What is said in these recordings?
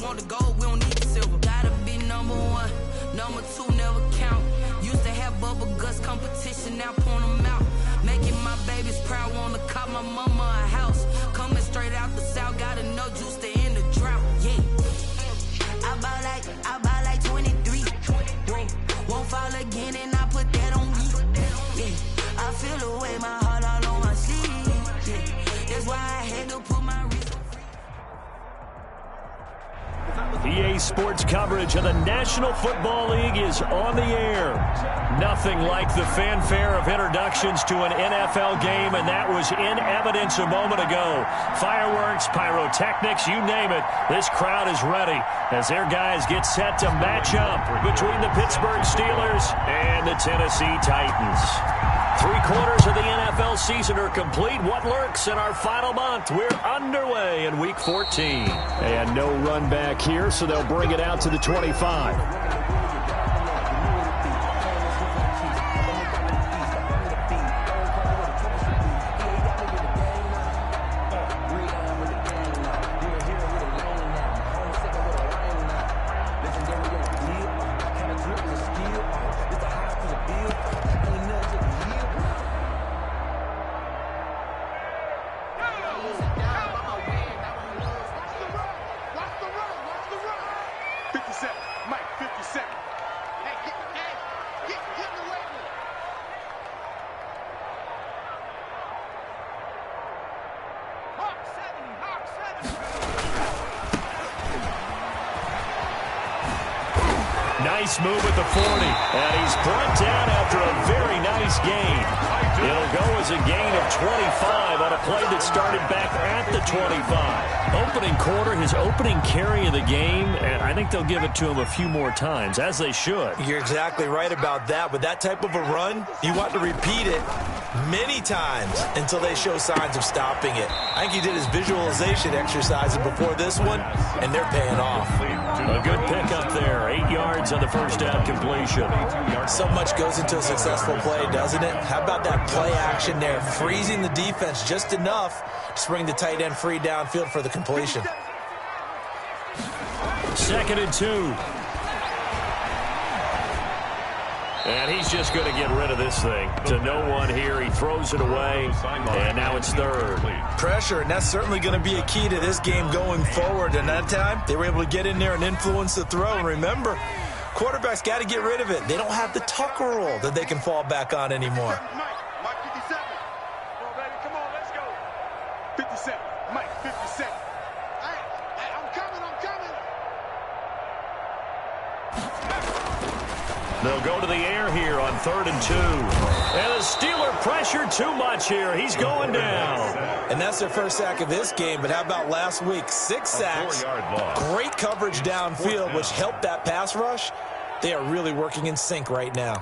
want the gold, we don't need the silver. Gotta be number one, number two never count. Used to have bubble guts competition, now point them out. Making my babies proud, wanna cop my mama a house. Coming straight out the south, gotta know juice to end the drought. Yeah, I buy like 23. Whoa, won't fall again, and I put that on me. Yeah, I feel the way, my heart all on my sleeve. Yeah, that's why I had to put my wrist. EA Sports coverage of the National Football League is on the air. Nothing like the fanfare of introductions to an NFL game, and that was in evidence a moment ago. Fireworks, pyrotechnics, you name it. This crowd is ready as their guys get set to match up between the Pittsburgh Steelers and the Tennessee Titans. 3/4 of the NFL season are complete. What lurks in our final month? We're underway in Week 14. And no run back here, so they'll bring it out to the 25. Nice move at the 40, and he's brought down after a very nice gain. It'll go as a gain of 25 on a play that started back at the 25. Opening quarter, his opening carry of the game, and I think they'll give it to him a few more times, as they should. You're exactly right about that. With that type of a run, you want to repeat it many times until they show signs of stopping it. I think he did his visualization exercises before this one, and they're paying off. A good pickup there. 8 yards on the first down completion. So much goes into a successful play, doesn't it? How about that play action there, freezing the defense just enough to bring the tight end free downfield for the completion. 2nd and 2. And he's just going to get rid of this thing. To no one here. He throws it away, and now it's 3rd. Pressure, and that's certainly going to be a key to this game going forward. And that time, they were able to get in there and influence the throw. And remember, quarterbacks got to get rid of it. They don't have the tucker roll that they can fall back on anymore. Mike 57. Come on, baby. Come on, let's go. 57. Mike 57. Hey, I'm coming. They'll go to the air here on 3rd and 2. And the Steeler pressure too much here. He's going down. And that's their first sack of this game. But how about last week? 6 sacks. Great coverage downfield, which helped that pass rush. They are really working in sync right now.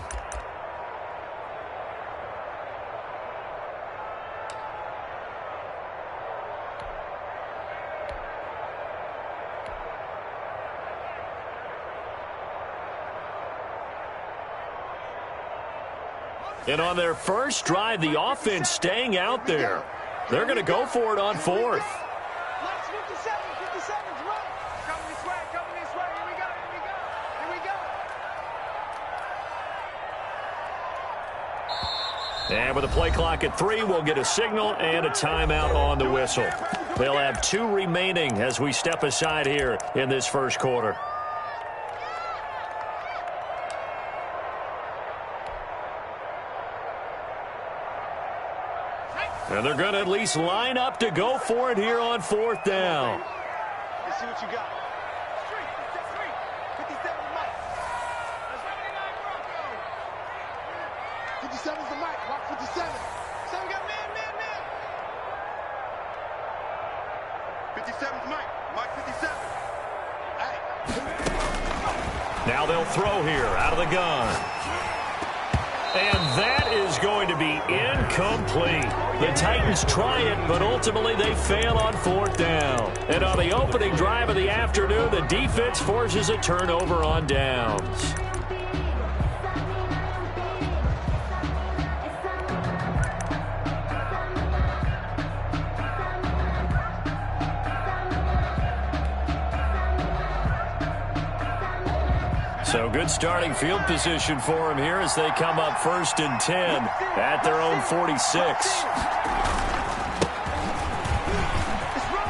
And on their first drive, the offense staying out there. They're going to go for it on 4th. And with a play clock at 3, we'll get a signal and a timeout on the whistle. They'll have 2 remaining as we step aside here in this first quarter. And they're going to at least line up to go for it here on 4th down. Let's see what you got. 57's the mic. Mark 57. So we got man. 57's Mike. Mike 57. Hey. Now they'll throw here out of the gun. And that is going to be incomplete. The Titans try it, but ultimately they fail on 4th down. And on the opening drive of the afternoon, the defense forces a turnover on downs. So good starting field position for him here as they come up 1st and 10 at their own 46.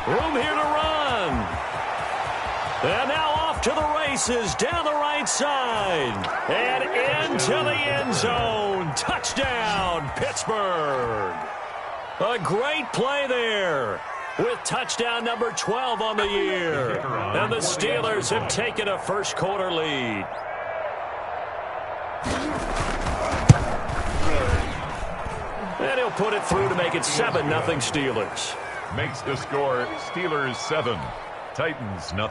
Room here to run. And now off to the races down the right side. And into the end zone. Touchdown, Pittsburgh. A great play there with touchdown number 12 on the year. And the Steelers have taken a first quarter lead. And he'll put it through to make it 7-0 Steelers. Makes the score Steelers 7, Titans 0.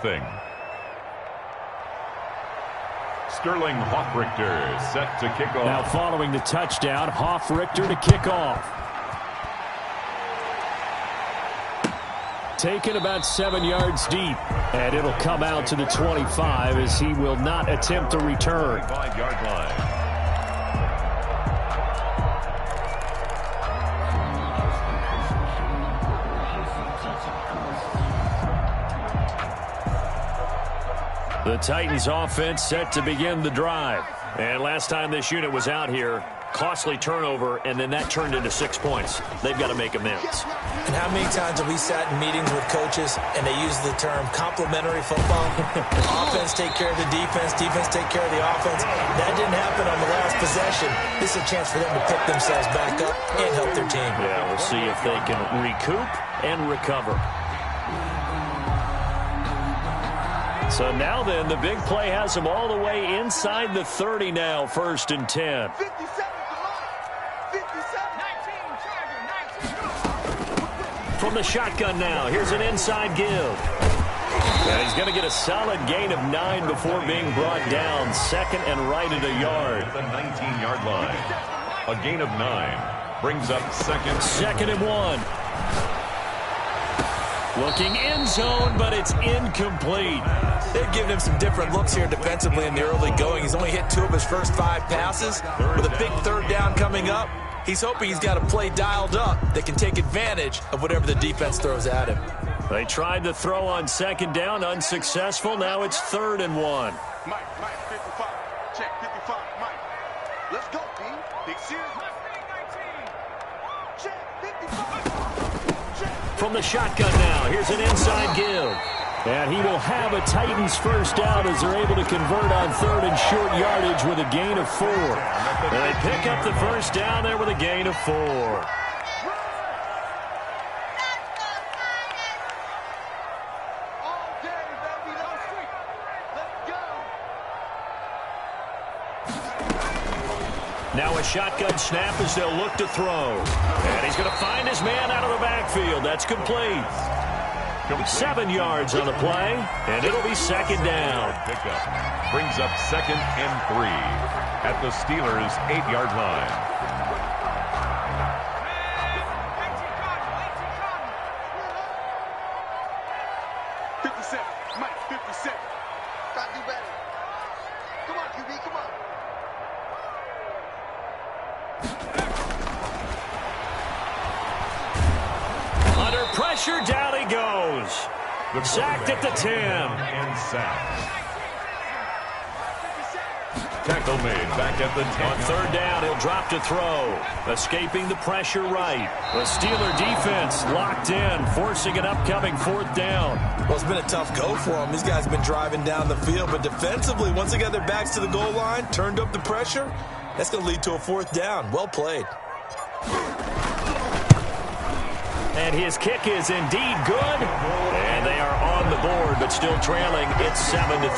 Sterling Hoffrichter set to kick off. Now following the touchdown, Hoffrichter to kick off. Taken about 7 yards deep. And it'll come out to the 25 as he will not attempt a return. 5-yard line. The Titans offense set to begin the drive. And last time this unit was out here, costly turnover, and then that turned into 6 points. They've got to make amends. And how many times have we sat in meetings with coaches and they use the term complementary football? Offense take care of the defense, defense take care of the offense. That didn't happen on the last possession. This is a chance for them to pick themselves back up and help their team. Yeah, we'll see if they can recoup and recover. So now then, the big play has them all the way inside the 30 now, 1st and 10. 57 to 19. From the shotgun now, here's an inside give. And he's going to get a solid gain of 9 before being brought down. 2nd and right at a yard. The 19-yard line. A gain of 9 brings up 2nd. 2nd and 1. Looking end zone, but it's incomplete. They've given him some different looks here defensively in the early going. He's only hit 2 of his first 5 passes. With a big 3rd down coming up, he's hoping he's got a play dialed up that can take advantage of whatever the defense throws at him. They tried to throw on 2nd down, unsuccessful. Now it's 3rd and 1. Mike, 55. Check, 55. Mike. Let's go, D. Big series. Check, 55. From the shotgun now, here's an inside give. And he will have a Titans first down as they're able to convert on 3rd and short yardage with a gain of 4. And they pick up the first down there with a gain of 4. All day, baby. Let's go. Now a shotgun snap as they'll look to throw. And he's going to find his man out of the backfield. That's complete. 7 yards on the play, and it'll be 2nd down. Pickup brings up 2nd and 3 at the Steelers' 8-yard line. Mike, 57. Got to do better. Come on, QB, come on. Under pressure, down he goes. Sacked at the 10. And sacked. Tackle made back at the 10. On 3rd down, he'll drop to throw. Escaping the pressure right. The Steeler defense locked in, forcing an upcoming 4th down. Well, it's been a tough go for them. These guys have been driving down the field, but defensively, once they got their backs to the goal line, turned up the pressure, that's going to lead to a 4th down. Well played. And his kick is indeed good. And they are on the board, but still trailing. It's 7-3.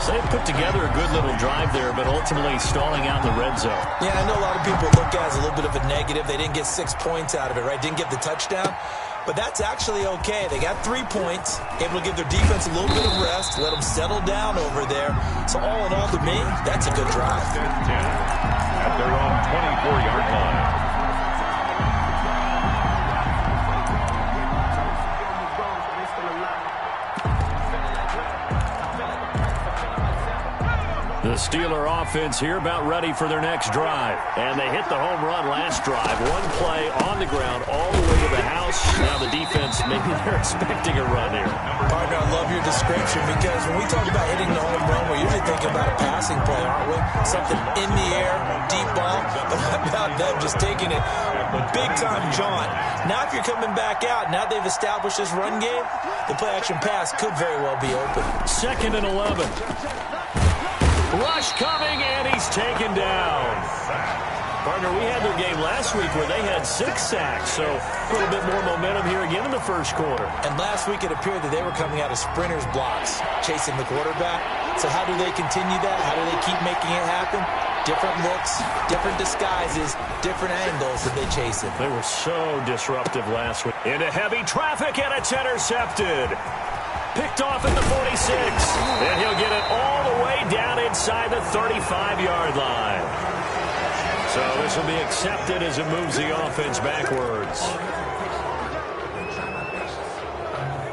So they've put together a good little drive there, but ultimately stalling out in the red zone. Yeah, I know a lot of people look at it as a little bit of a negative. They didn't get 6 points out of it, right? Didn't get the touchdown. But that's actually okay. They got 3 points, able to give their defense a little bit of rest, let them settle down over there. So all in all, to me, that's a good drive. At their own 24-yard line. The Steeler offense here about ready for their next drive. And they hit the home run last drive. One play on the ground all the way to the house. Now the defense, maybe they're expecting a run here. Partner, I love your description because when we talk about hitting the home run, we're usually thinking about a passing play, aren't we? Something in the air, deep ball. But how about them just taking it big-time jaunt? Now if you're coming back out, now they've established this run game, the play-action pass could very well be open. 2nd and 11. Rush coming, and he's taken down. Partner, we had their game last week where they had 6 sacks, so a little bit more momentum here again in the first quarter. And last week it appeared that they were coming out of sprinters blocks, chasing the quarterback. So how do they continue that? How do they keep making it happen? Different looks, different disguises, different angles that they chase it. They were so disruptive last week. Into heavy traffic, and it's intercepted. Picked off at the 46, and he'll get it all the way down inside the 35-yard line. So this will be accepted as it moves the offense backwards.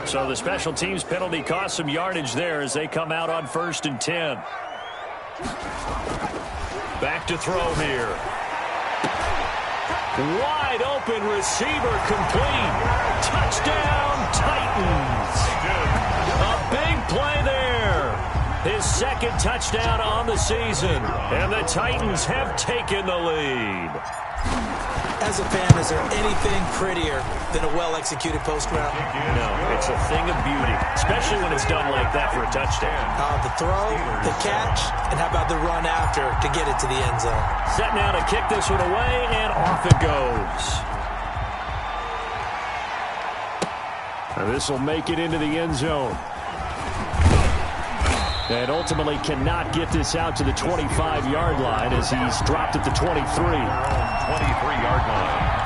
So the special teams penalty cost some yardage there as they come out on 1st and 10. Back to throw here. Wide open receiver complete. Touchdown Titans. A big play there. His 2nd touchdown on the season. And the Titans have taken the lead. As a fan, is there anything prettier than a well-executed post route? No, it's a thing of beauty, especially when it's done like that for a touchdown. The throw, the catch, and how about the run after to get it to the end zone? Set now to kick this one away, and off it goes. Now this will make it into the end zone. And ultimately cannot get this out to the 25-yard line as he's dropped at the 23. 23-yard line.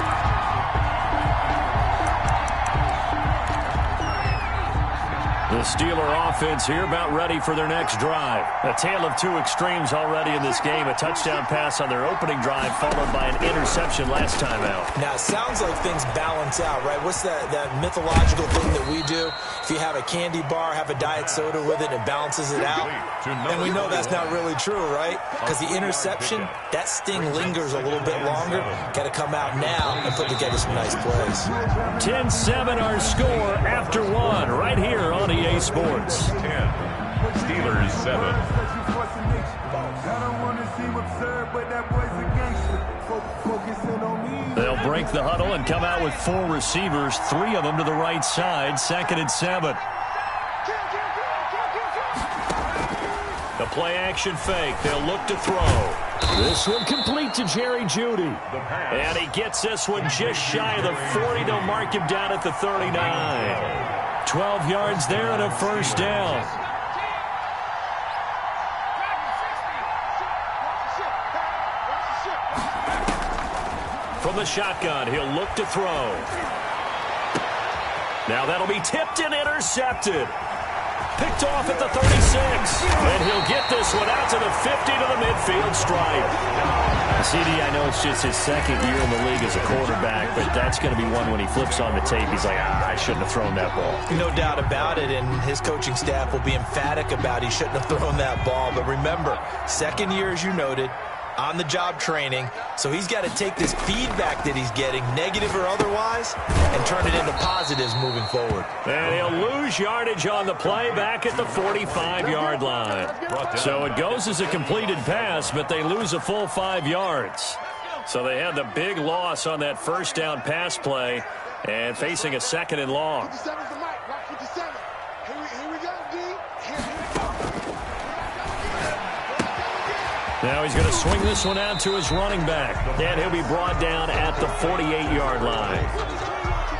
The Steeler offense here about ready for their next drive. A tale of 2 extremes already in this game. A touchdown pass on their opening drive followed by an interception last time out. Now, it sounds like things balance out, right? What's that mythological thing that we do? If you have a candy bar, have a diet soda with it, it balances it out. And we know that's not really true, right? Because the interception, that sting lingers a little bit longer. Got to come out now and put together some nice plays. 10-7 our score after 1 right here on EA Sports. 10. Steelers 7. They'll break the huddle and come out with 4 receivers, 3 of them to the right side. 2nd and 7. The play action fake. They'll look to throw. This one complete to Jerry Jeudy. And he gets this one just shy of the 40. They'll mark him down at the 39. 12 yards there and a 1st down. From the shotgun, he'll look to throw. Now that'll be tipped and intercepted. Picked off at the 36. And he'll get this one out to the 50 to the midfield stripe. CD, I know it's just his 2nd year in the league as a quarterback, but that's going to be one when he flips on the tape. He's like, I shouldn't have thrown that ball. No doubt about it, and his coaching staff will be emphatic about he shouldn't have thrown that ball. But remember, 2nd year, as you noted, on-the-job training, so he's got to take this feedback that he's getting, negative or otherwise, and turn it into positives moving forward. And he'll lose yardage on the play back at the 45-yard line. So it goes as a completed pass, but they lose a full 5 yards. So they had the big loss on that 1st down pass play and facing a 2nd and long. 57's the mic, right? 57. Here we go, D. Now he's going to swing this one out to his running back. And he'll be brought down at the 48-yard line.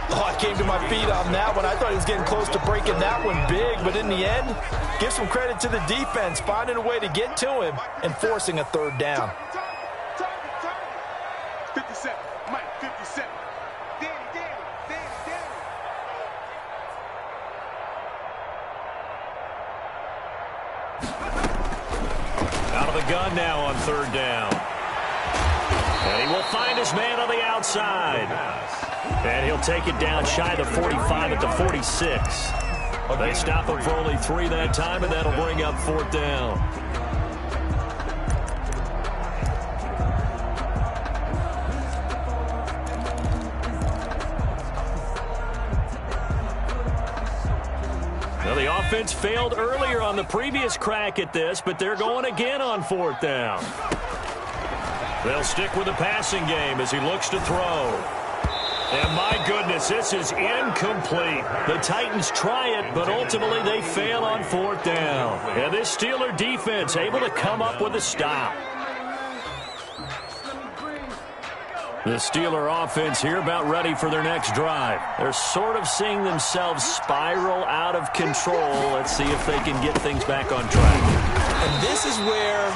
Oh, I came to my feet on that one. I thought he was getting close to breaking that one big, but in the end, give some credit to the defense, finding a way to get to him and forcing a 3rd down. 57, Mike, 57. Danny. Out of the gun now on 3rd down. And he will find his man on the outside. And he'll take it down shy of the 45 at the 46. They stop him for only 3 that time, and that'll bring up 4th down. offense failed earlier on the previous crack at this, but they're going again on 4th down. They'll stick with the passing game as he looks to throw. And my goodness, this is incomplete. The Titans try it, but ultimately they fail on 4th down. And this Steeler defense able to come up with a stop. The Steeler offense here about ready for their next drive. They're sort of seeing themselves spiral out of control. Let's see if they can get things back on track. And this is where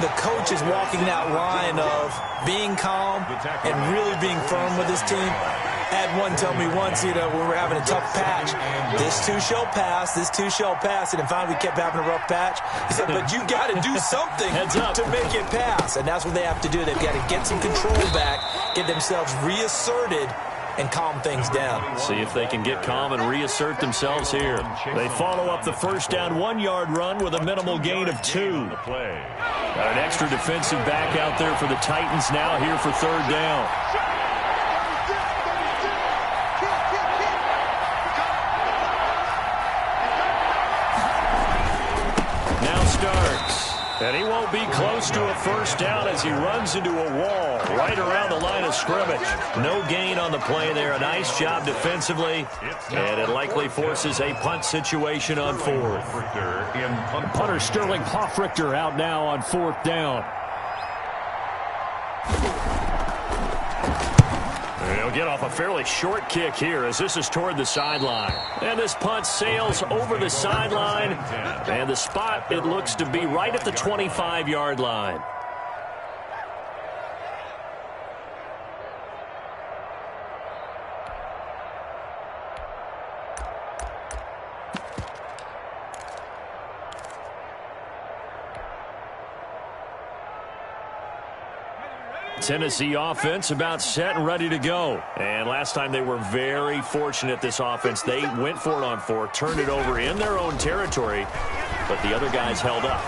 the coach is walking that line of being calm and really being firm with his team. I had one tell me once, when we were having a tough patch, this too shall pass, this too shall pass. And then finally we kept having a rough patch. He said, but you got to do something to make it pass. And that's what they have to do. They've got to get some control back, get themselves reasserted, and calm things down. See if they can get calm and reassert themselves here. They follow up the first down 1-yard run with a minimal gain of 2. Got an extra defensive back out there for the Titans now here for 3rd down. Now Starks. And he won't be close to a first down as he runs into a wall right around the line of scrimmage. No gain on the play there. A nice job defensively. And it likely forces a punt situation on 4th. Punter Sterling Hoffrichter out now on 4th down. He'll get off a fairly short kick here as this is toward the sideline. And this punt sails over the sideline. And the spot, it looks to be right at the 25-yard line. Tennessee offense about set and ready to go. And last time they were very fortunate, this offense. They went for it on 4, turned it over in their own territory, but the other guys held up.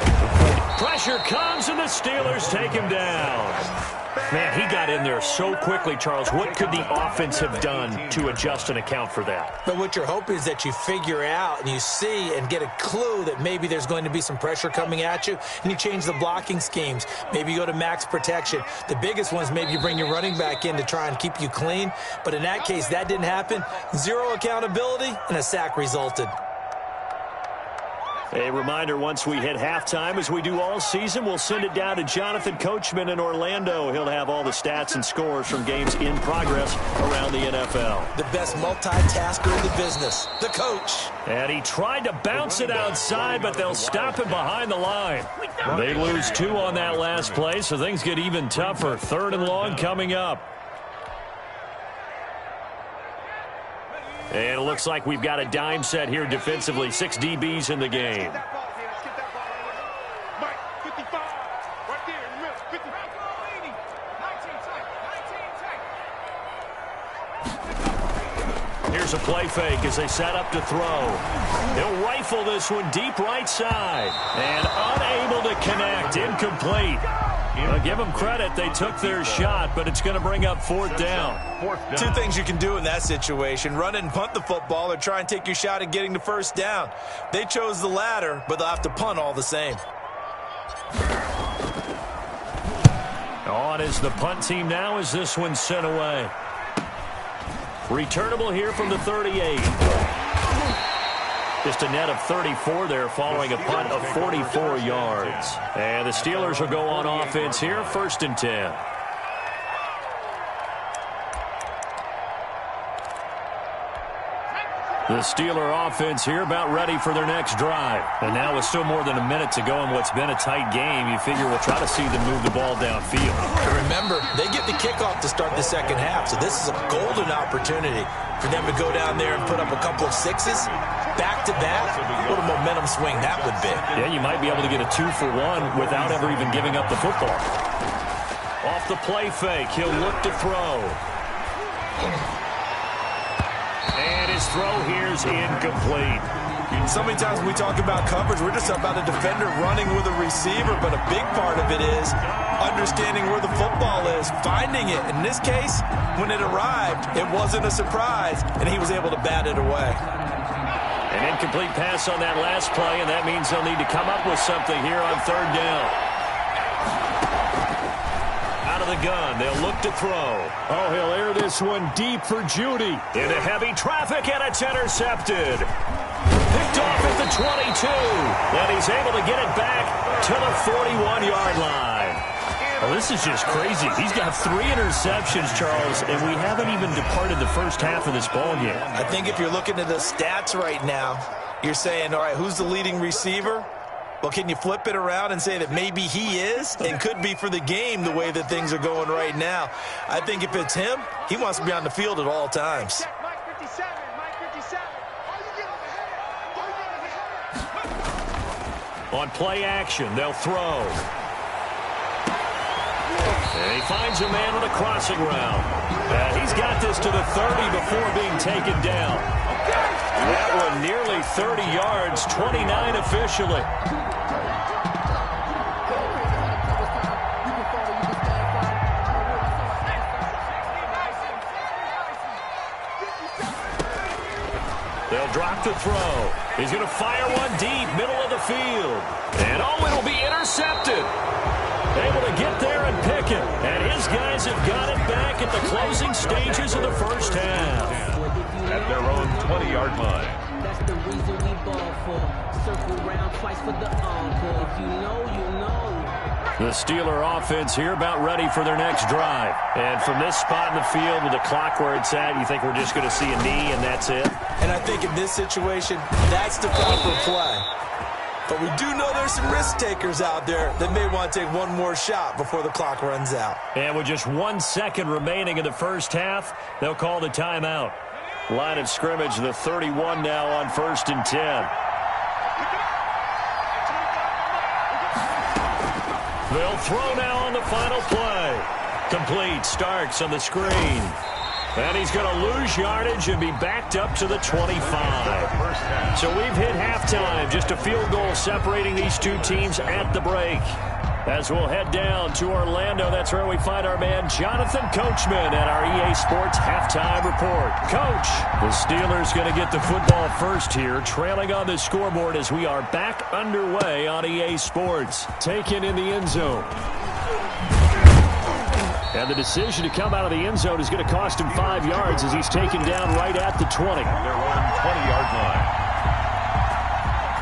Pressure comes, and the Steelers take him down. Man, he got in there so quickly, Charles. What could the offense have done to adjust and account for that? But what you're hoping is that you figure out and you see and get a clue that maybe there's going to be some pressure coming at you, and you change the blocking schemes. Maybe you go to max protection. The biggest one is maybe you bring your running back in to try and keep you clean. But in that case, that didn't happen. 0 accountability, and a sack resulted. A reminder, once we hit halftime, as we do all season, we'll send it down to Jonathan Coachman in Orlando. He'll have all the stats and scores from games in progress around the NFL. The best multitasker in the business, the coach. And he tried to bounce it outside, but they'll stop him behind the line. They lose 2 on that last play, so things get even tougher. 3rd and long coming up. And it looks like we've got a dime set here defensively. 6 DBs in the game. Here's a play fake as they set up to throw. He'll rifle this one deep right side. And unable to connect. Incomplete. Give them credit. They took their shot, but it's going to bring up 4th down. 2 things you can do in that situation. Run it and punt the football or try and take your shot at getting the first down. They chose the latter, but they'll have to punt all the same. On is the punt team now as this one's sent away. Returnable here from the 38. Just a net of 34 there following a punt of 44 yards. And the Steelers will go on offense here, 1st and 10. The Steeler offense here about ready for their next drive. And now with still more than a minute to go in what's been a tight game, you figure we'll try to see them move the ball downfield. And remember, they get the kickoff to start the second half, so this is a golden opportunity for them to go down there and put up a couple of 6s. Back-to-back, what a momentum swing that would be. Yeah, you might be able to get a 2-for-1 without ever even giving up the football. Off the play fake, he'll look to throw. And his throw here's incomplete. So many times when we talk about coverage, we're just about a defender running with a receiver, but a big part of it is understanding where the football is, finding it. In this case, when it arrived, it wasn't a surprise, and he was able to bat it away. An incomplete pass on that last play, and that means they'll need to come up with something here on third down. Out of the gun, they'll look to throw. Oh, he'll air this one deep for Judy. Into heavy traffic, and it's intercepted. Picked off at the 22, and he's able to get it back to the 41-yard line. Well, this is just crazy. He's got 3 interceptions, Charles, and we haven't even departed the first half of this ball game. I think if you're looking at the stats right now, you're saying, all right, who's the leading receiver? Well, can you flip it around and say that maybe he is and could be for the game the way that things are going right now? I think if it's him, he wants to be on the field at all times. On play action, they'll throw. And he finds a man on a crossing route. And he's got this to the 30 before being taken down. That one nearly 30 yards, 29 officially. They'll drop the throw. He's going to fire one deep, middle of the field. And oh, it'll be intercepted. Able to get there and pick it. And his guys have got it back at the closing stages of the first half. At their own 20-yard line. That's the reason we ball for. Circle round twice for the encore. If you know, you know. The Steeler offense here about ready for their next drive. And from this spot in the field with the clock where it's at, you think we're just going to see a knee and that's it? And I think in this situation, that's the proper play. But we do know there's some risk takers out there that may want to take one more shot before the clock runs out. And with just 1 second remaining in the first half, they'll call the timeout. Line of scrimmage, the 31 now on 1st and 10. They'll throw now on the final play. Complete. Starks on the screen. And he's going to lose yardage and be backed up to the 25. So we've hit halftime. Just a field goal separating these two teams at the break. As we'll head down to Orlando, that's where we find our man Jonathan Coachman at our EA Sports Halftime Report. Coach, the Steelers going to get the football first here, trailing on the scoreboard as we are back underway on EA Sports. Taken in the end zone. And the decision to come out of the end zone is going to cost him 5 yards as he's taken down right at the 20. Their own 20-yard line.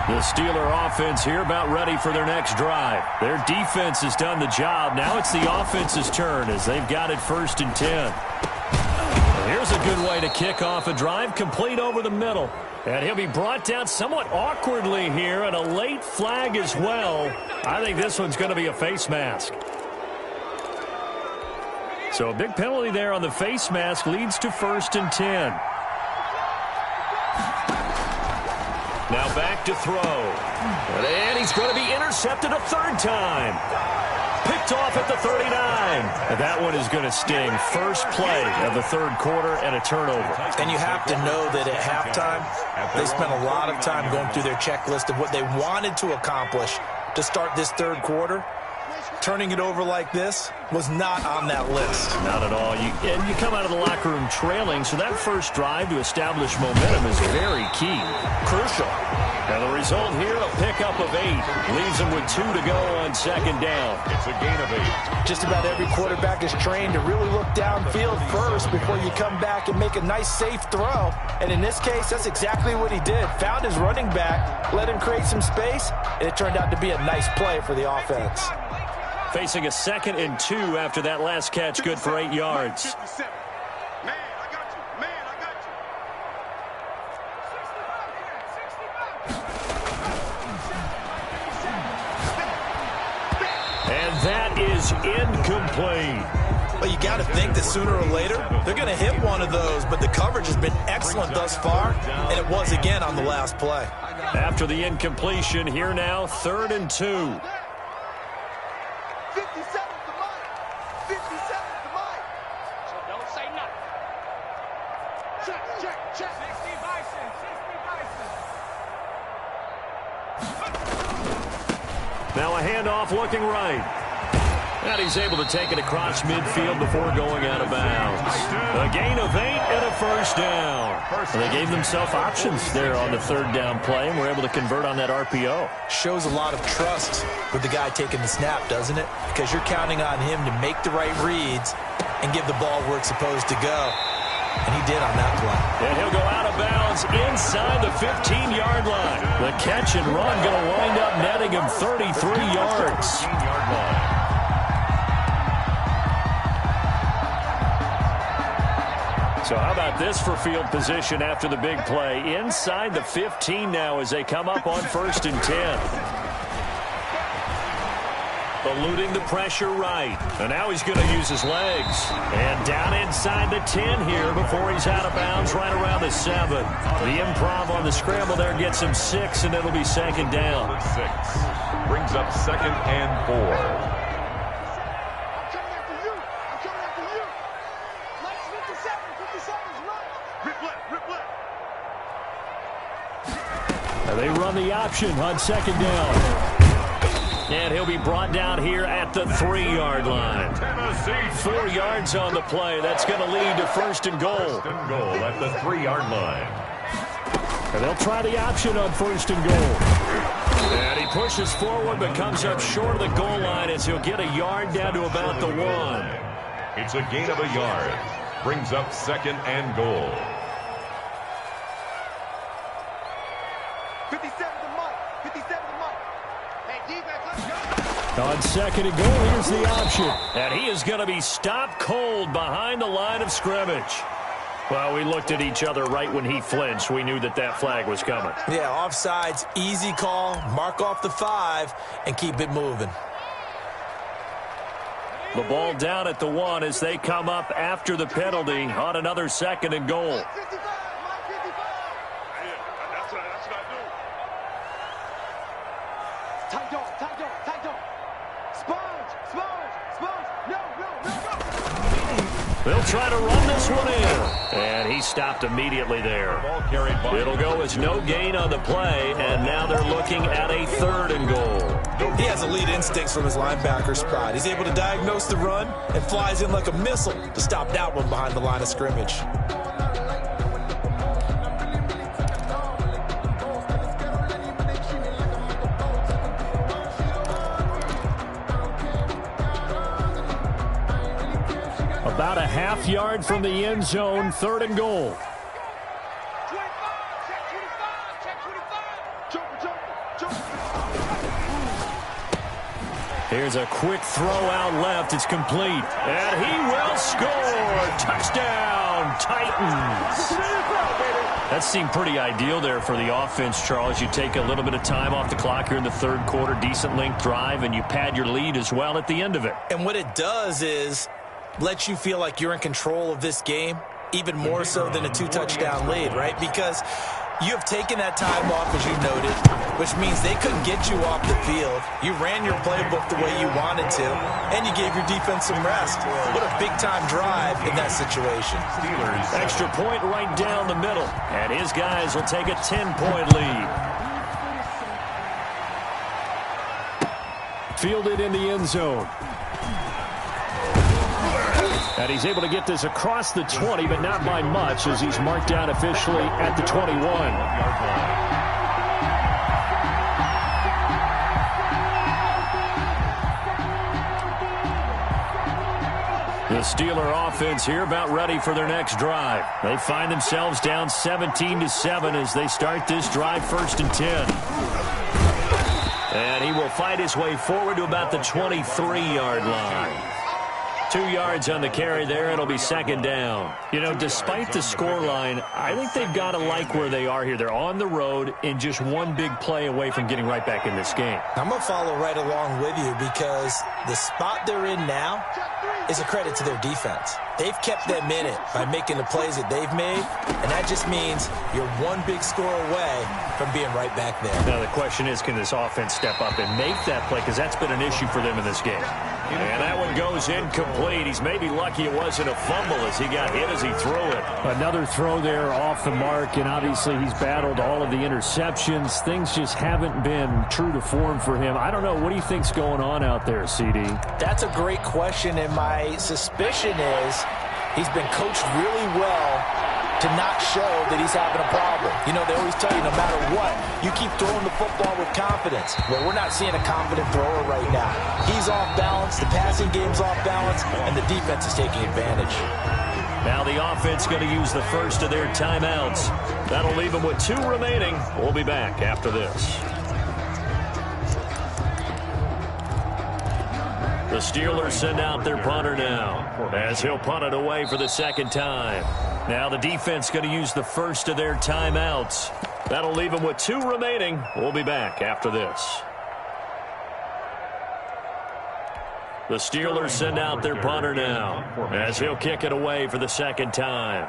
The Steeler offense here about ready for their next drive. Their defense has done the job. Now it's the offense's turn as they've got it 1st and 10. And here's a good way to kick off a drive, complete over the middle. And he'll be brought down somewhat awkwardly here, and a late flag as well. I think this one's going to be a face mask. So a big penalty there on the face mask leads to 1st and 10. Now back to throw. And he's going to be intercepted a 3rd time. Picked off at the 39. And that one is going to sting. First play of the 3rd quarter and a turnover. And you have to know that at halftime, they spent a lot of time going through their checklist of what they wanted to accomplish to start this 3rd quarter. Turning it over like this was not on that list. Not at all. You come out of the locker room trailing, so that first drive to establish momentum is very key. Crucial. And the result here, a pickup of 8. Leaves them with 2 to go on 2nd down. It's a gain of 8. Just about every quarterback is trained to really look downfield first before you come back and make a nice, safe throw. And in this case, that's exactly what he did. Found his running back, let him create some space, and it turned out to be a nice play for the offense. Facing a 2nd and 2 after that last catch, good for 8 yards. Man, I got you. Man, I got you. And that is incomplete. Well, you got to think that sooner or later, they're going to hit one of those, but the coverage has been excellent thus far, and it was again on the last play. After the incompletion, here now, 3rd and 2. 50 seconds to Mike. 50 seconds to Mike. So don't say nothing. Check. 60 Bison. Now a handoff looking right. And he's able to take it across midfield before going out of bounds. A gain of 8 and a first down. And they gave themselves options there on the third down play and were able to convert on that RPO. Shows a lot of trust with the guy taking the snap, doesn't it? Because you're counting on him to make the right reads and give the ball where it's supposed to go. And he did on that play. And he'll go out of bounds inside the 15-yard line. The catch and run going to wind up netting him 33 yards. So how about this for field position after the big play? Inside the 15 now as they come up on 1st and 10. Eluding the pressure right. And now he's going to use his legs. And down inside the 10 here before he's out of bounds right around the 7. The improv on the scramble there gets him 6, and it'll be 2nd down. 6. Brings up 2nd and 4. They run the option on 2nd down. And he'll be brought down here at the 3-yard line. 4 yards on the play. That's going to lead to 1st and goal. 1st and goal at the 3-yard line. And they'll try the option on 1st and goal. And he pushes forward but comes up short of the goal line as he'll get a yard down to about the 1. It's a gain of a yard. Brings up 2nd and goal. 57 to Mike. 57 to Mike. Hey, defense, let's go. On 2nd and goal, here's the option. And he is going to be stopped cold behind the line of scrimmage. Well, we looked at each other right when he flinched. We knew that that flag was coming. Yeah, offsides, easy call. Mark off the 5 and keep it moving. The ball down at the 1 as they come up after the penalty on another 2nd and goal. 55, Mike 55. Yeah, that's what I do. Tight dog, tight dog, tight dog. Sponge. No. They'll try to run this one in. And he stopped immediately there. It'll go as no gain on the play, and now they're looking at a 3rd and goal. He has elite instincts from his linebacker spot. He's able to diagnose the run and flies in like a missile to stop that one behind the line of scrimmage. About a half yard from the end zone, 3rd and goal. 25, check 25. Jumper. Here's a quick throw out left. It's complete. And he will score. Touchdown, Titans. That seemed pretty ideal there for the offense, Charles. You take a little bit of time off the clock here in the 3rd quarter, decent length drive, and you pad your lead as well at the end of it. And what it does is lets you feel like you're in control of this game, even more so than a 2-touchdown lead, right? Because you have taken that time off, as you noted, which means they couldn't get you off the field. You ran your playbook the way you wanted to, and you gave your defense some rest. What a big-time drive in that situation. Extra point right down the middle, and his guys will take a 10-point lead. Fielded in the end zone. And he's able to get this across the 20, but not by much, as he's marked down officially at the 21. The Steeler offense here about ready for their next drive. They find themselves down 17-7 as they start this drive 1st and 10. And he will fight his way forward to about the 23-yard line. 2 yards on the carry there. It'll be 2nd down. You know, despite the scoreline, I think they've got to like where they are here. They're on the road and just one big play away from getting right back in this game. I'm going to follow right along with you because the spot they're in now is a credit to their defense. They've kept them in it by making the plays that they've made, and that just means you're one big score away from being right back there. Now the question is, can this offense step up and make that play? Because that's been an issue for them in this game. And that one goes incomplete. incomplete. He's maybe lucky it wasn't a fumble as he got hit as he threw it. Another throw there off the mark, and obviously he's battled all of the interceptions. Things just haven't been true to form for him. I don't know. What do you think's going on out there, CD? That's a great question, and my suspicion is he's been coached really well to not show that he's having a problem. You know, they always tell you no matter what, you keep throwing the football with confidence. Well, we're not seeing a confident thrower right now. He's off balance, the passing game's off balance, and the defense is taking advantage. Now the offense going to use the first of their timeouts. That'll leave them with 2 remaining. We'll be back after this. The Steelers send out their punter now as he'll punt it away for the second time. Now the defense going to use the first of their timeouts. That'll leave them with 2 remaining. We'll be back after this. The Steelers send out their punter now as he'll kick it away for the second time.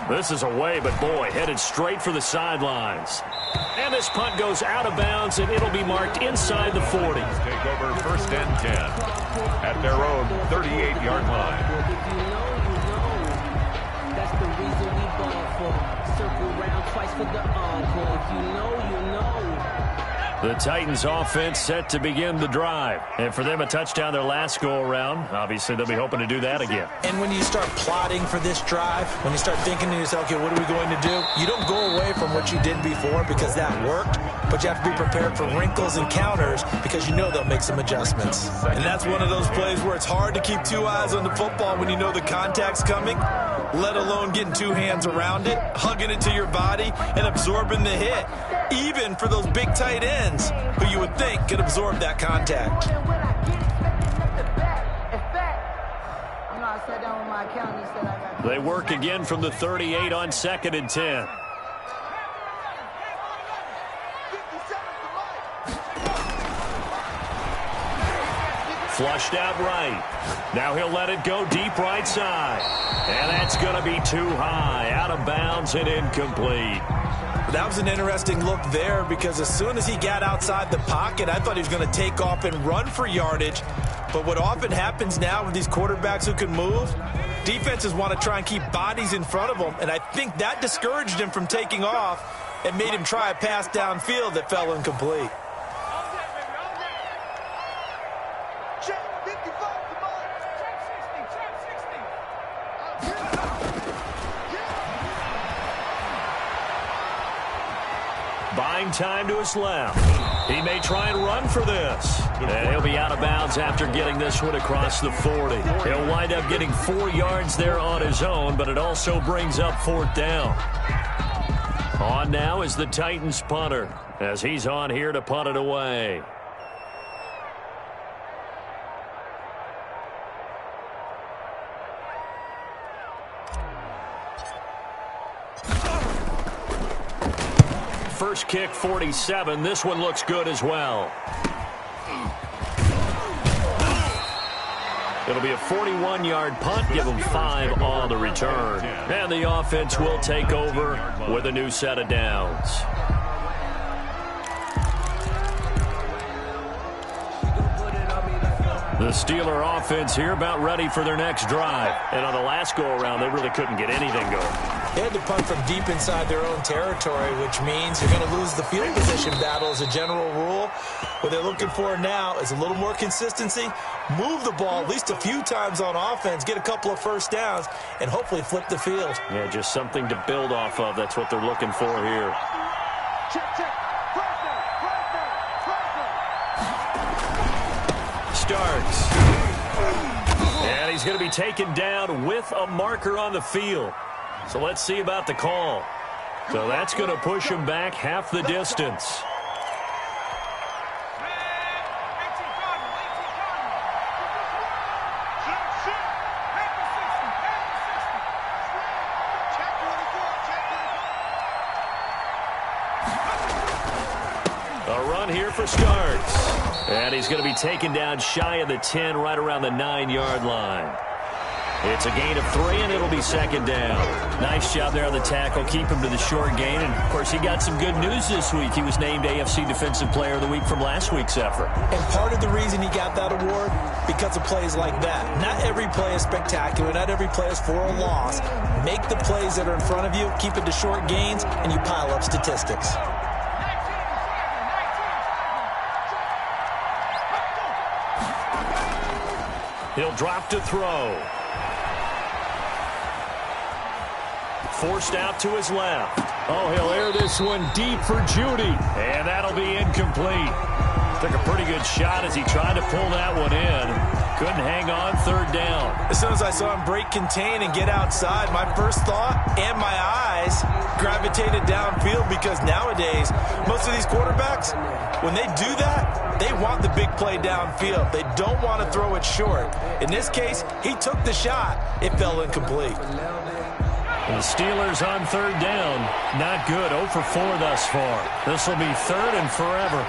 This is away, but boy, headed straight for the sidelines. And this punt goes out of bounds, and it'll be marked inside the 40. Take over 1st and 10 at their own 38-yard line. If you know, you know. That's the reason we ball for. Circle round twice for the encore. If you know, you know. The Titans offense set to begin the drive. And for them, a touchdown their last go-around. Obviously, they'll be hoping to do that again. And when you start plotting for this drive, when you start thinking to yourself, okay, what are we going to do? You don't go away from what you did before because that worked, but you have to be prepared for wrinkles and counters because you know they'll make some adjustments. And that's one of those plays where it's hard to keep 2 eyes on the football when you know the contact's coming, let alone getting 2 hands around it, hugging it to your body, and absorbing the hit. Even for those big tight ends who you would think could absorb that contact. They work again from the 38 on 2nd and 10. Flushed out right. Now he'll let it go deep right side. And that's going to be too high. Out of bounds and incomplete. That was an interesting look there because as soon as he got outside the pocket, I thought he was going to take off and run for yardage. But what often happens now with these quarterbacks who can move, defenses want to try and keep bodies in front of them. And I think that discouraged him from taking off and made him try a pass downfield that fell incomplete. Buying time to his left. He may try and run for this. And he'll be out of bounds after getting this one across the 40. He'll wind up getting 4 yards there on his own, but it also brings up 4th down. On now is the Titans punter as he's on here to punt it away. First kick, 47. This one looks good as well. It'll be a 41-yard punt. Give them 5 on the return. And the offense will take over with a new set of downs. The Steeler offense here about ready for their next drive. And on the last go-around, they really couldn't get anything going. They had to punt from deep inside their own territory, which means you're going to lose the field position battle as a general rule. What they're looking for now is a little more consistency, move the ball at least a few times on offense, get a couple of first downs, and hopefully flip the field. Yeah, just something to build off of. That's what they're looking for here. Check, check. First down, first down, first down. Starts. And he's going to be taken down with a marker on the field. So let's see about the call. So that's going to push him back half the distance. A run here for Starks. And he's going to be taken down shy of the 10, right around the 9-yard line. It's a gain of 3, and it'll be second down. Nice job there on the tackle. Keep him to the short gain. And, of course, he got some good news this week. He was named AFC Defensive Player of the Week from last week's effort. And part of the reason he got that award, because of plays like that. Not every play is spectacular. Not every play is for a loss. Make the plays that are in front of you, keep it to short gains, and you pile up statistics. He'll drop to throw. Forced out to his left. Oh, he'll air this one deep for Judy. And that'll be incomplete. Took a pretty good shot as he tried to pull that one in. Couldn't hang on third down. As soon as I saw him break contain and get outside, my first thought and my eyes gravitated downfield, because nowadays, most of these quarterbacks, when they do that, they want the big play downfield. They don't want to throw it short. In this case, he took the shot. It fell incomplete. The Steelers on third down. Not good. 0 for 4 thus far. This will be third and forever.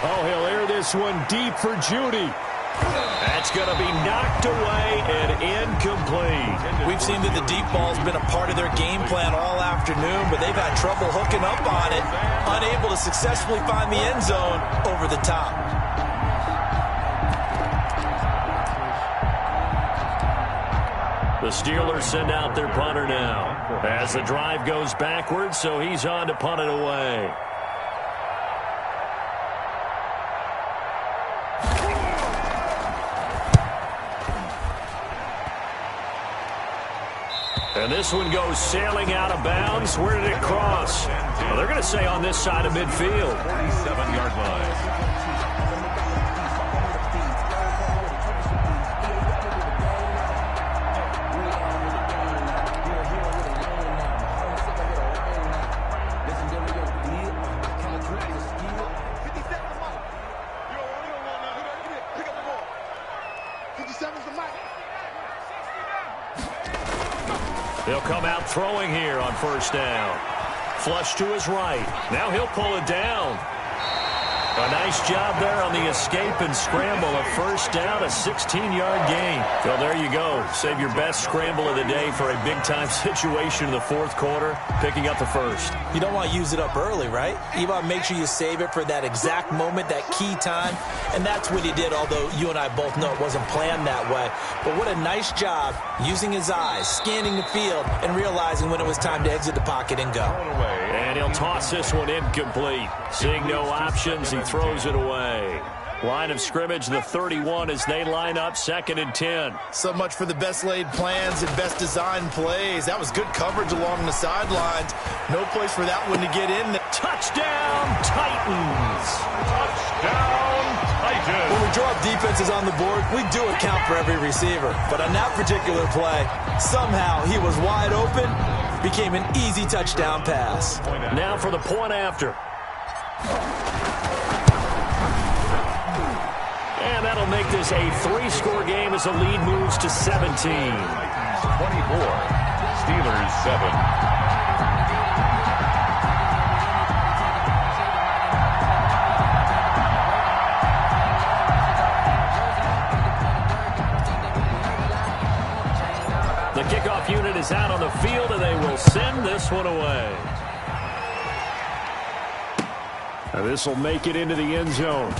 Oh, he'll air this one deep for Judy. That's going to be knocked away and incomplete. We've seen that the deep ball's been a part of their game plan all afternoon, but they've had trouble hooking up on it, unable to successfully find the end zone over the top. The Steelers send out their punter now as the drive goes backwards, so he's on to punt it away. And this one goes sailing out of bounds. Where did it cross? Well, they're going to say on this side of midfield. 47-yard line. They'll come out throwing here on first down. Flush to his right. Now he'll pull it down. A nice job there on the escape and scramble. A first down, a 16-yard gain. So there you go. Save your best scramble of the day for a big-time situation in the fourth quarter, picking up the first. You don't want to use it up early, right? You want to make sure you save it for that exact moment, that key time. And that's what he did, although you and I both know it wasn't planned that way. But what a nice job using his eyes, scanning the field, and realizing when it was time to exit the pocket and go. And he'll toss this one incomplete. Seeing no options, he throws it away. Line of scrimmage, the 31 as they line up, 2nd and 10. So much for the best laid plans and best designed plays. That was good coverage along the sidelines. No place for that one to get in. Touchdown, Titans. Touchdown, Titans. When we draw up defenses on the board, we do account for every receiver. But on that particular play, somehow he was wide open, became an easy touchdown pass. Now for the point after. And that'll make this a 3-score game as the lead moves to 17. 24. Steelers 7. The kickoff unit is out on the field, and they will send this one away. This will make it into the end zone.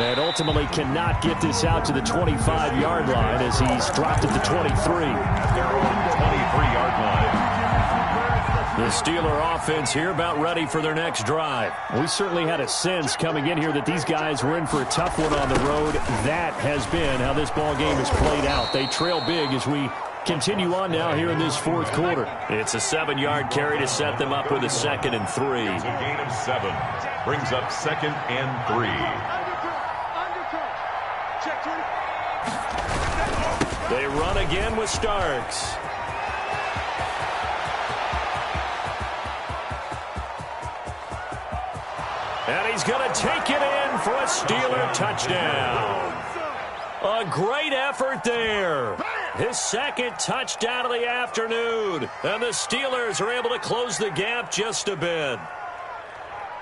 And ultimately cannot get this out to the 25-yard line as he's dropped at the 23. At their own 23-yard line. The Steeler offense here about ready for their next drive. We certainly had a sense coming in here that these guys were in for a tough one on the road. That has been how this ball game has played out. They trail big as we continue on now here in this fourth quarter. It's a 7-yard carry to set them up with a 2nd and 3. It's a gain of 7. Brings up 2nd and 3. They run again with Starks. And he's going to take it in for a Steeler touchdown. A great effort there. His second touchdown of the afternoon. And the Steelers are able to close the gap just a bit.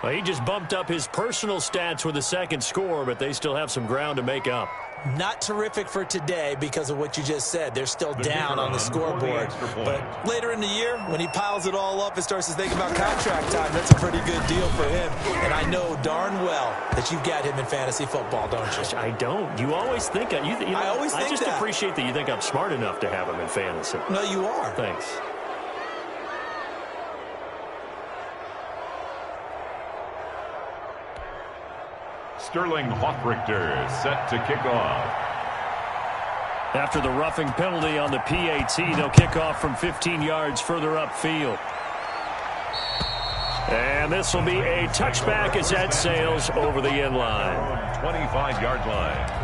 Well, he just bumped up his personal stats with the second score, but they still have some ground to make up. Not terrific for today because of what you just said. They're still down on the scoreboard. But later in the year, when he piles it all up and starts to think about contract time, that's a pretty good deal for him. And I know darn well that you've got him in fantasy football, don't you? I don't. You always think I just appreciate that you think I'm smart enough to have him in fantasy. No, you are. Thanks. Sterling Hoffrichter set to kick off. After the roughing penalty on the PAT, they'll kick off from 15 yards further upfield. And this will be a touchback as that sails over the end line. 25-yard line.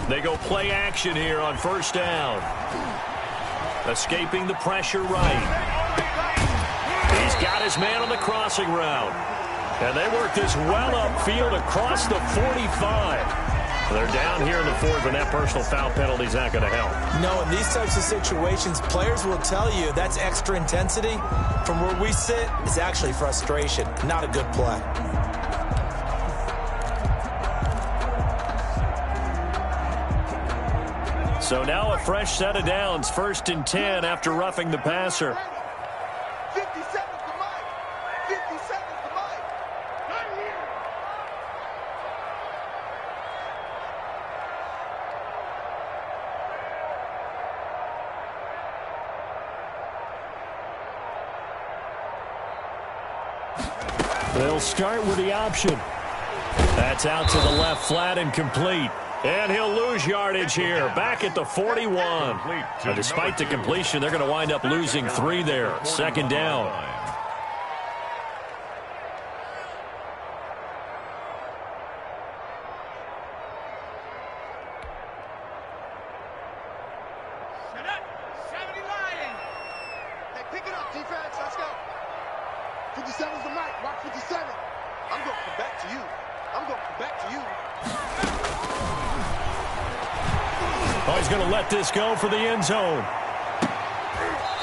They go play action here on first down. Escaping the pressure right. He's got his man on the crossing route. And they work this well upfield across the 45. They're down here in the fourth, and that personal foul penalty is not going to help. No, in these types of situations, players will tell you that's extra intensity. From where we sit, it's actually frustration. Not a good play. So now a fresh set of downs, 1st and 10 after roughing the passer. 50 seconds to Mike. 50 seconds to Mike. Right here. They'll start with the option. That's out to the left, flat and complete. And he'll lose yardage here, back at the 41. Now, despite the completion, they're going to wind up losing 3 there. 2nd down. Shut up. 70 Lions. Hey, pick it up, defense. Let's go. 57's the mic. Rock 57. I'm going to come back to you. I'm going to come back to you. Oh, he's going to let this go for the end zone.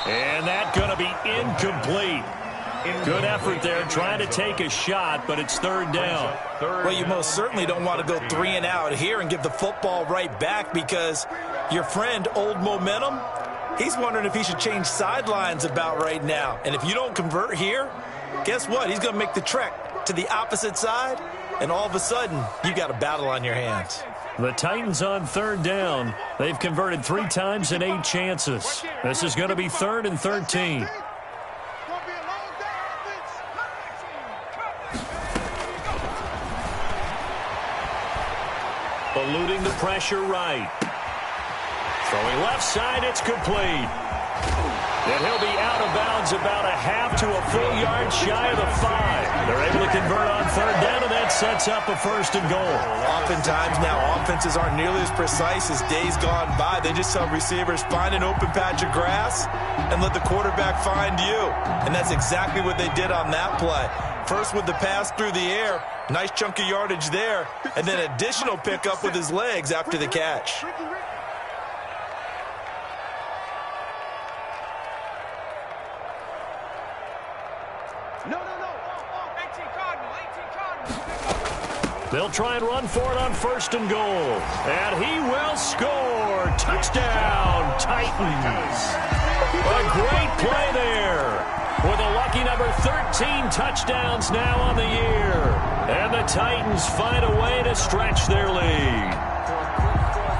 And that's going to be incomplete. Good effort there, trying to take a shot, but it's 3rd down. Well, you most certainly don't want to go 3 and out here and give the football right back because your friend, Old Momentum, he's wondering if he should change sidelines about right now. And if you don't convert here, guess what? He's going to make the trek to the opposite side, and all of a sudden, you got a battle on your hands. The Titans on 3rd down. They've converted 3 times in 8 chances. This is going to be 3rd and 13. Eluding the pressure right. Throwing left side, it's complete. And he'll be out of bounds about a half to a full yard shy of the 5. They're able to convert on 3rd down, and that sets up a 1st and goal. Oftentimes now, offenses aren't nearly as precise as days gone by. They just tell receivers, find an open patch of grass and let the quarterback find you. And that's exactly what they did on that play. First with the pass through the air, nice chunk of yardage there, and then additional pickup with his legs after the catch. They'll try and run for it on 1st and goal. And he will score. Touchdown, Titans. A great play there. With a lucky number 13 touchdowns now on the year. And the Titans find a way to stretch their lead.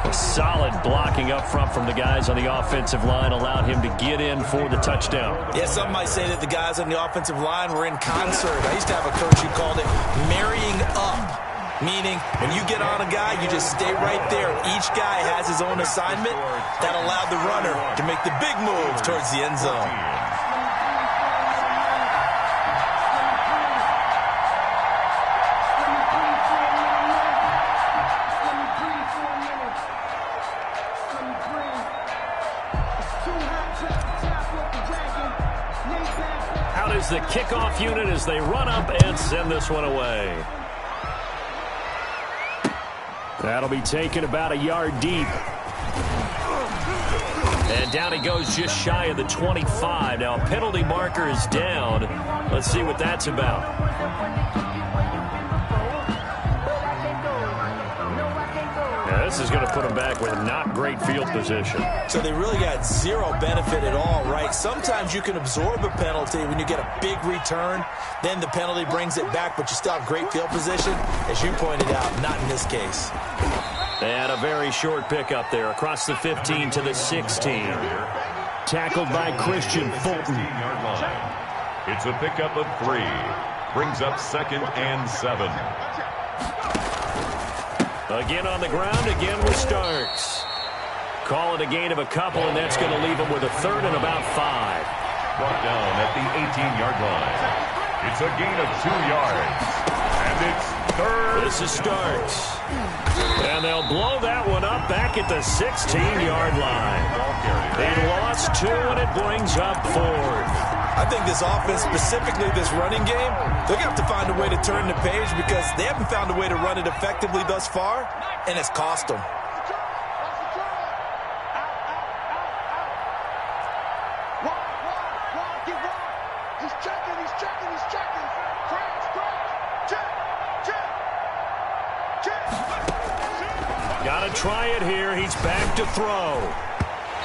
A solid blocking up front from the guys on the offensive line allowed him to get in for the touchdown. Yeah, some might say that the guys on the offensive line were in concert. I used to have a coach who called it marrying up. Meaning, when you get on a guy, you just stay right there. Each guy has his own assignment. That allowed the runner to make the big move towards the end zone. kickoff unit as they run up and send this one away. That'll be taken about a yard deep. And down he goes just shy of the 25. Now a penalty marker is down. Let's see what that's about. Now this is going to put them back with not great field position. So they really got zero benefit at all, right? Sometimes you can absorb a penalty when you get a big return. Then the penalty brings it back, but you still have great field position. As you pointed out, not in this case. And a very short pickup there across the 15 to the 16. Tackled by Christian Fulton. It's a pickup of 3. Brings up 2nd and 7. Again on the ground, again with Starks. Call it a gain of a couple, and that's going to leave him with a 3rd and about 5. Brought down at the 18-yard line. It's a gain of 2 yards. And it's 3rd. This is Starks. And they'll blow that one up back at the 16-yard line. They lost 2, and it brings up 4th. I think this offense, specifically this running game, they're going to have to find a way to turn the page because they haven't found a way to run it effectively thus far, and it's cost them. Got to try it here. He's back to throw.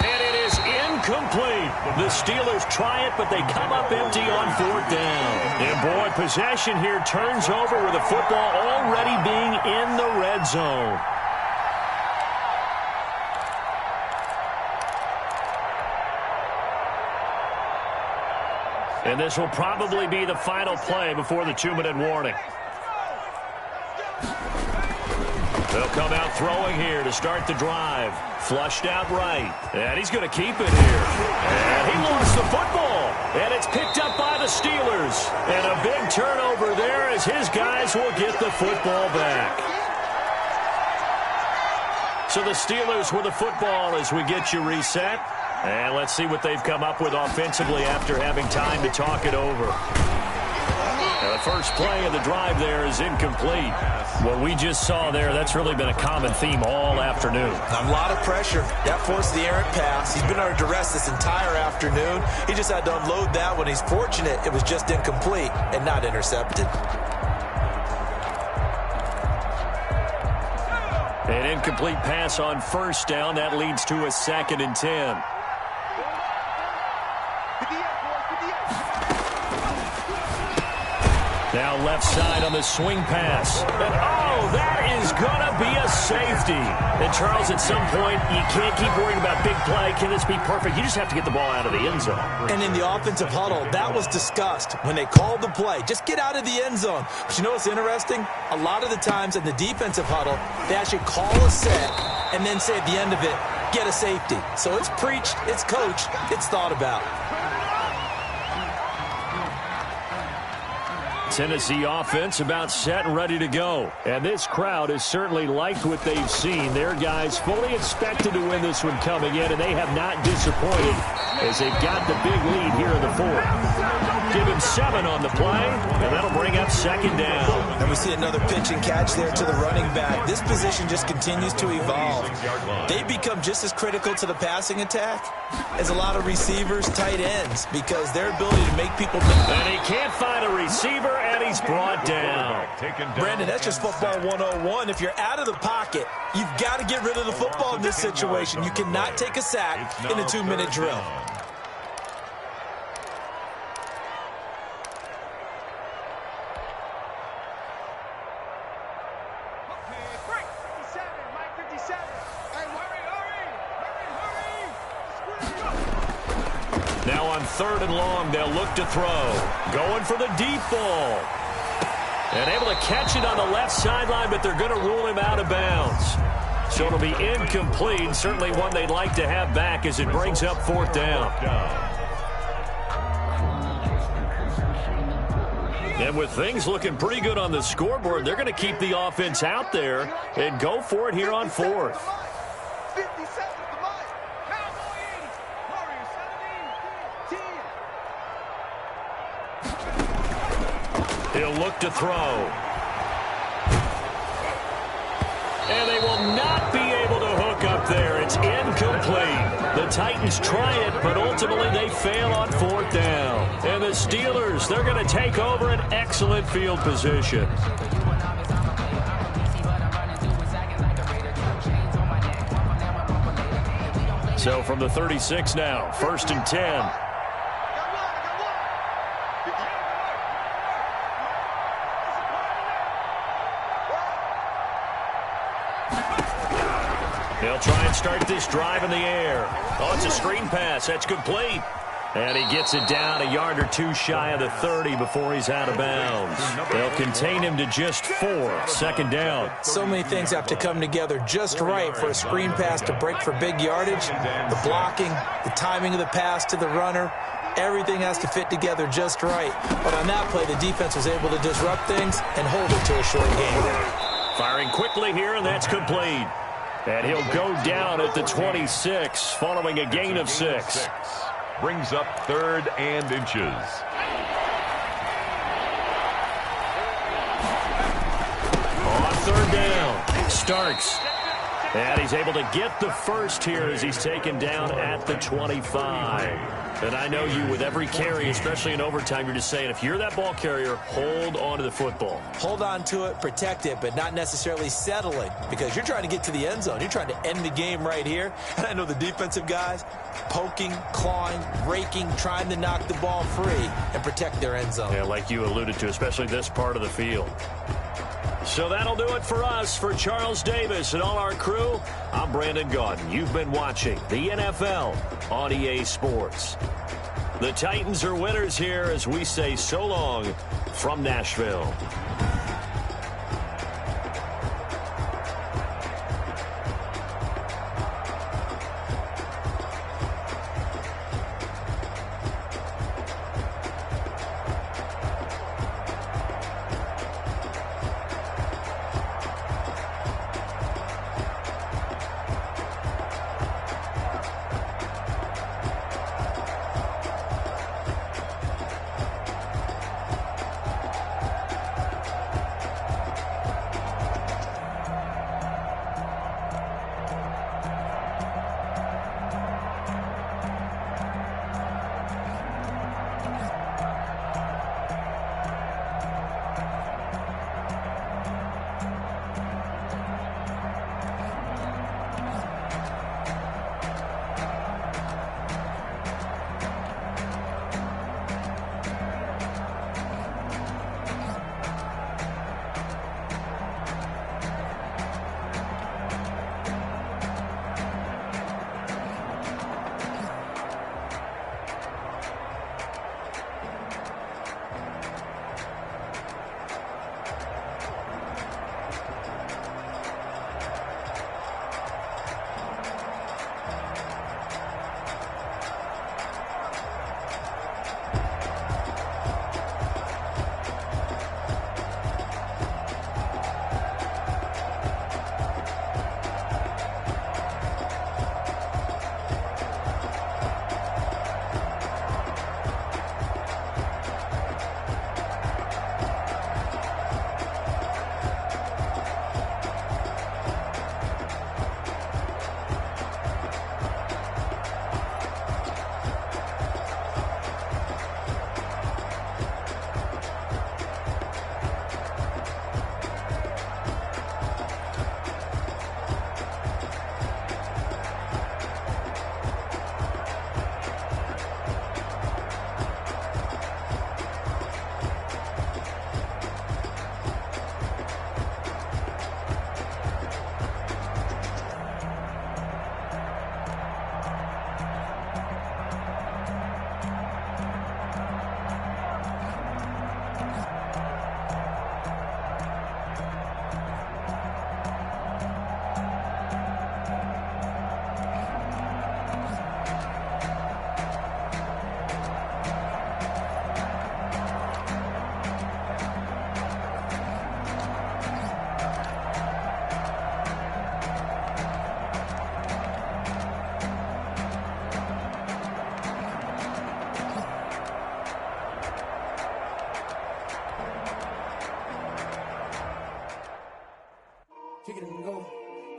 And it is incomplete. The Steelers try it, but they come up empty on 4th down. And boy, possession here turns over with the football already being in the red zone. And this will probably be the final play before the 2-minute warning. They'll come out throwing here to start the drive. Flushed out right. And he's going to keep it here. And he lost the football. And it's picked up by the Steelers. And a big turnover there as his guys will get the football back. So the Steelers with the football as we get you reset. And let's see what they've come up with offensively after having time to talk it over. Now the first play of the drive there is incomplete. What we just saw there, that's really been a common theme all afternoon. A lot of pressure. That forced the errant pass. He's been under duress this entire afternoon. He just had to unload that one. He's fortunate it was just incomplete and not intercepted. An incomplete pass on 1st down. That leads to a 2nd and 10. Now left side on the swing pass. And oh, that is going to be a safety. And Charles, at some point, you can't keep worrying about big play. Can this be perfect? You just have to get the ball out of the end zone. And in the offensive huddle, that was discussed when they called the play. Just get out of the end zone. But you know what's interesting? A lot of the times in the defensive huddle, they actually call a set and then say at the end of it, get a safety. So it's preached, it's coached, it's thought about. Tennessee offense about set and ready to go. And this crowd has certainly liked what they've seen. Their guys fully expected to win this one coming in, and they have not disappointed as they've got the big lead here in the 4th. Give him 7 on the play, and that'll bring up 2nd down. And we see another pitch and catch there to the running back. This position just continues to evolve. They become just as critical to the passing attack as a lot of receivers, tight ends, because their ability to make people miss. And he can't find a receiver, and he's brought down. Brandon, that's just football 101. If you're out of the pocket, you've got to get rid of the football in this situation. You cannot take a sack in a 2-minute drill. Now on 3rd and long, they'll look to throw. Going for the deep ball. And able to catch it on the left sideline, but they're going to rule him out of bounds. So it'll be incomplete. Certainly one they'd like to have back as it brings up 4th down. And with things looking pretty good on the scoreboard, they're going to keep the offense out there and go for it here on 4th. He'll look to throw. And they will not be able to hook up there. It's incomplete. The Titans try it, but ultimately they fail on 4th down. And the Steelers, they're going to take over an excellent field position. So from the 36 now, 1st and 10. They'll try and start this drive in the air. Oh, it's a screen pass. That's complete. And he gets it down a yard or two shy of the 30 before he's out of bounds. They'll contain him to just 4. 2nd down. So many things have to come together just right for a screen pass to break for big yardage. The blocking, the timing of the pass to the runner, everything has to fit together just right. But on that play, the defense was able to disrupt things and hold it to a short game. Firing quickly here, and that's complete. And he'll go down at the 26 following a gain of 6. Brings up 3rd and inches. On 3rd down, Starks. And he's able to get the first here as he's taken down at the 25. And I know you, with every carry, especially in overtime, you're just saying, if you're that ball carrier, hold on to the football. Hold on to it, protect it, but not necessarily settling, because you're trying to get to the end zone. You're trying to end the game right here. And I know the defensive guys poking, clawing, raking, trying to knock the ball free and protect their end zone. Yeah, like you alluded to, especially this part of the field. So that'll do it for us. For Charles Davis and all our crew, I'm Brandon Gaudin. You've been watching the NFL on EA Sports. The Titans are winners here as we say so long from Nashville.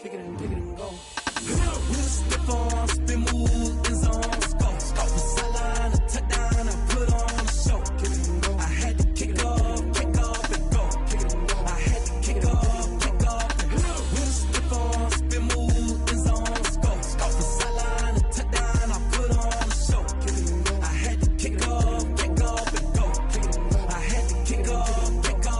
kick it and go. We'll step on, spin move, in zone, scope. Put sideline, a touchdown, I put on a show. Kick it and go. I had to kick off and go. Kick it and go. I had to kick off and go. We'll step on, spin move, in zone, scope. Put sideline, a touchdown, I put on a show. Kick it and go. I had to kick off and go. Kick it and go. I had to kick off and go.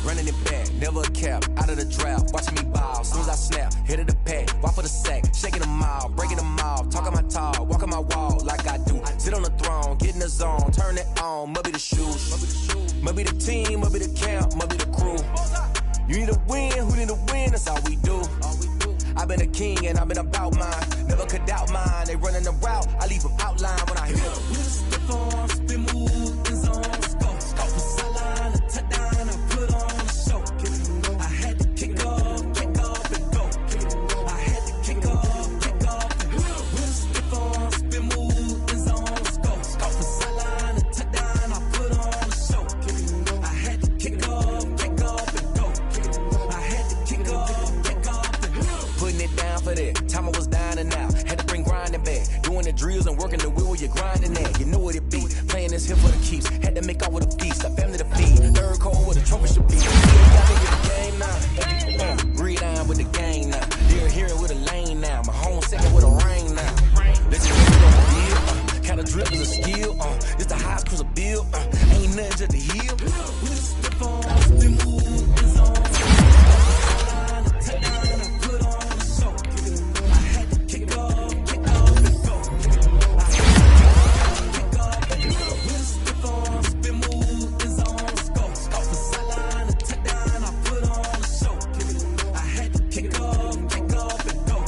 Running it back, never a cap, out of the drought, watching me ball. Soon as I snap, hit of the pack, walk for the sack, shaking them all, breaking them all, talking my talk, walking my wall like I do. Sit on the throne, get in the zone, turn it on, must be the shoes, must be the team, must be the camp, must be the crew. You need a win, who need a win, that's all we do. I've been a king and I've been about mine, never could doubt mine. They running the route, I leave them outline when I hit them. We'll step on, spin move, in zone, scope. For sideline, a touchdown, I put on a show. I had to kick off and go. I had to kick off and go. We'll step on, spin move, in zone, scope. For sideline, a touchdown, I put on a show. I had to kick off and go. I had to kick off and go. Putting it down for that, time I was down and out. Had to bring grinding back, doing the drills and working the wheel where you're grinding at. You know what it be, playing this here for the keeps. Had to make out with a feast, a family to feed. Third cold with a trophy should be. Got me with the game now. Breathe on with the gang now. They're hearing with a lane now. My home second with a ring now. Let's get it on the deal. Kind of drip is a skill. It's the highest cruise a bill.